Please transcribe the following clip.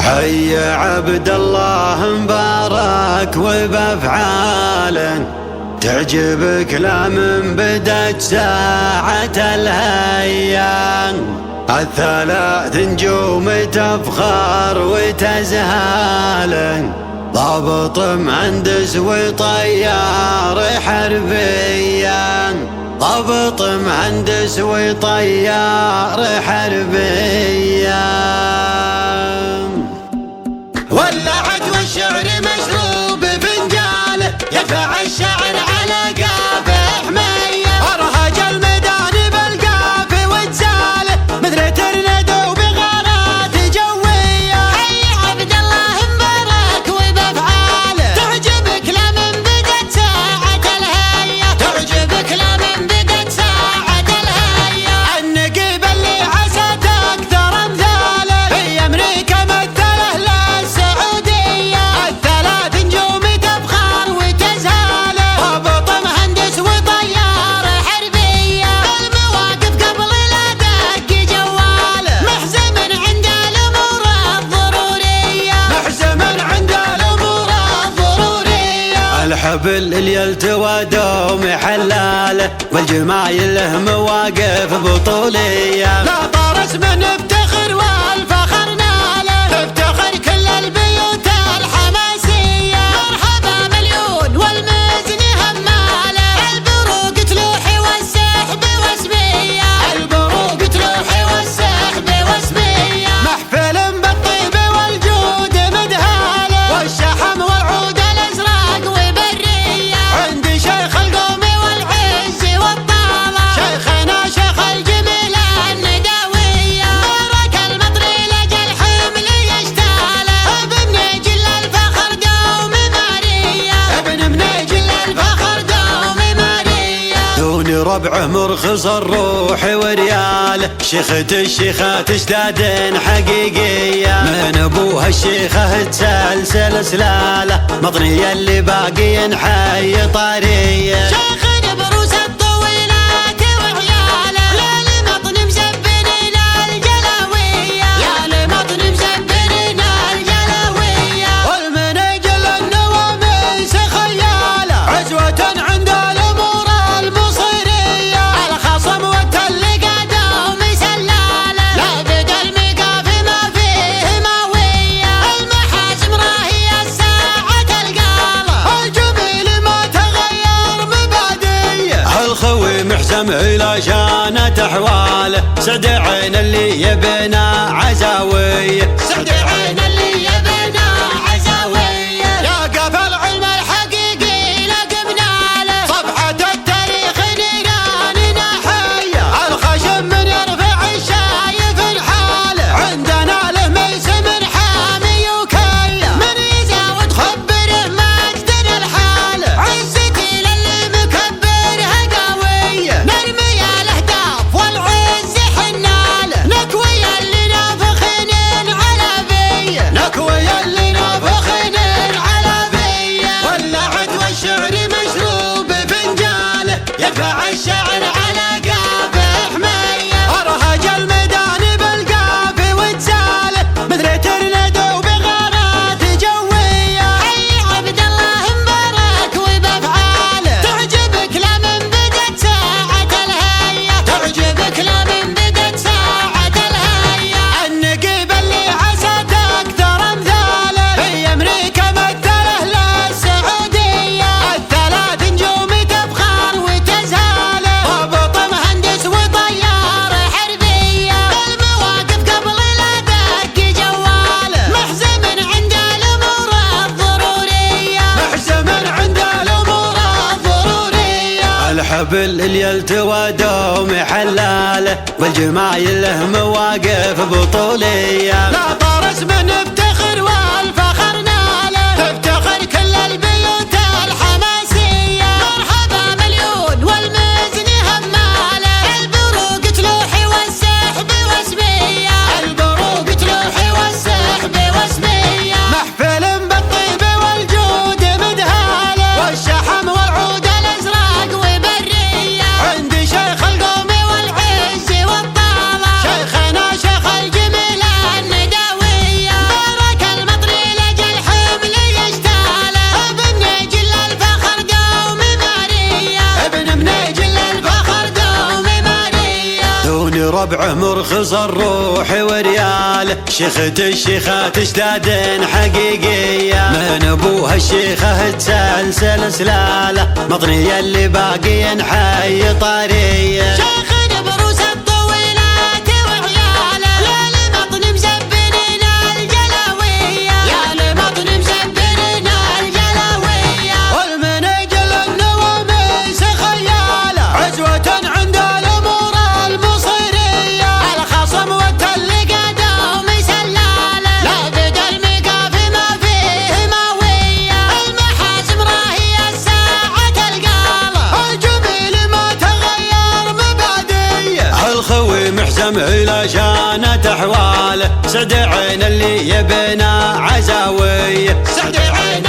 حي عبد الله مبارك وبافعاله تعجبك لا من بدت ساعة الهيام. الثلاث نجوم تفخر وتزهاله ضابط مهندس وطيار حربيا. ضابط مهندس وطيار حربيا. ولعت والشعر مشروب فنجاله يدفع الشعر على قافه حميه. ارهج الميدان بالقافه وتساله مثل ترندو بغارات جويه. حي عبد الله مبارك وبافعاله تعجبك لا من بدت ساعة الهية. تعجبك لا من بدت ساعة الهية. النقيب اللي عسى اكثر امثاله في امريكا مثله للسعوديه. الثلاث نجوم تفخر وتزهاله ضابط مهندس وطيار حربيه. بالمواقف قبل لا دق جواله محزم عند الامور الضرورية. محزم عند الامور الضروريه. الحبل اللي يلتوى دوم حلاله والجمايل له مواقف بطوليه. لا طارس من افتخر والفخر ناله تفتخر كل البيوت الحماسيه. مرحبا مليون والمزن هماله البروق تلوحي والسحب وسبية. البروق تلوحي والسحب وسبية. محفل بالطيب والجود مدهاله والشحم والعود الازرق وبرية عندي شيخ القوم والعز والطالة. شيخنا شيخ الجميل النداوية بارك المطري لجل حمل يشتاله. ابن نجل الفخر قوم مارية. ابن منيجل الفخر قوم مارية. دوني ربعه مرخص الروح ورياله. شيخة الشيخات اشداد حقيقية من ابوها الشيخة تسلسل سلاله. مطني اللي باقي حي طاريه. شيخ بروس الطويلات وعياله يا لمطن مزبن الى الجلاوية. يا لمطن مزبن الى الجلاوية. والمنيجل النواميس خياله عزوة عند الامور المصيريه. الخصم والتلقى دوم سلاله لا بدا المقاف ما فيه ماوية. المحاسم راهي الساعة القاله الجميل ما تغير مبادئه. الخوي محزم الى شانة احواله. سعد عين اللي يبنى عزاويه. سعد عين اللي يبنى عزاوية. يا قفا العلم الحقيقي لقمنا له صفحة التاريخ نيراننا حية. الخشم من يرفع الشايف الحالة عندنا له ميسم حامي وكية. من يزاود خبره مجدنا الحالة. عزتي للي مكبرها قوية. نرمي الاهداف والعز حناله. نكوي اللي نافخين على بيه. نكوي اللي نافخين على بيه. ولعت والشعر مشروب فنجاله يدفع الشعر على قافه حميه. ارهج الميدان بالقافه وتساله مثل ترندو بغارات جويه. حي عبد الله مبارك وبافعاله تعجبك لا من بدت ساعة الهية. تعجبك لا من بدت ساعة الهية. النقيب اللي عسى اكثر امثاله في امريكا مثله للسعوديه. الثلاث نجوم تفخر وتزهاله ضابط مهندس وطيار حربية. بالمواقف قبل لا دق جواله محزم عند الامور الضرورية. محزم عند الامور الضروريه. الحبل اللي يلتوى دوم حلاله والجمايل له مواقف بطوليه. لا طارس من افتخر والفخر ناله تفتخر كل البيوت الحماسيه. مرحبا مليون والمزن هماله البروق تلوحي والسحب وسبية. البروق تلوحي والسحب وسبية. محفل بالطيب والجود مدهاله والشحم والعود الازرق وبرية عندي شيخ القوم والعز والطالة. شيخنا شيخ الجميل النداوية طبعه مرخص الروح ورياله، شيخة الشيخات اشداد حقيقية، من ابوها الشيخة تسلسل سلاله، مطني اللي باقي حي طريه. شيخ بروس الطويلات وعياله، يا لمطن مسبرين الجلاوية، يا لمطن مسبرين الجلاوية. والمنجل النواميس خياله، عزوة عند الامور المصيرية، الخصم والتلقى دوم سلالة، لا بدا المقاف ما فيه ماوية، المحاسم راهي الساعة القالة، الجميل ما تغير مبادئه، الخوي محزم الى شانة احواله، سعد عين اللي يبنى عزاوية، سعد عين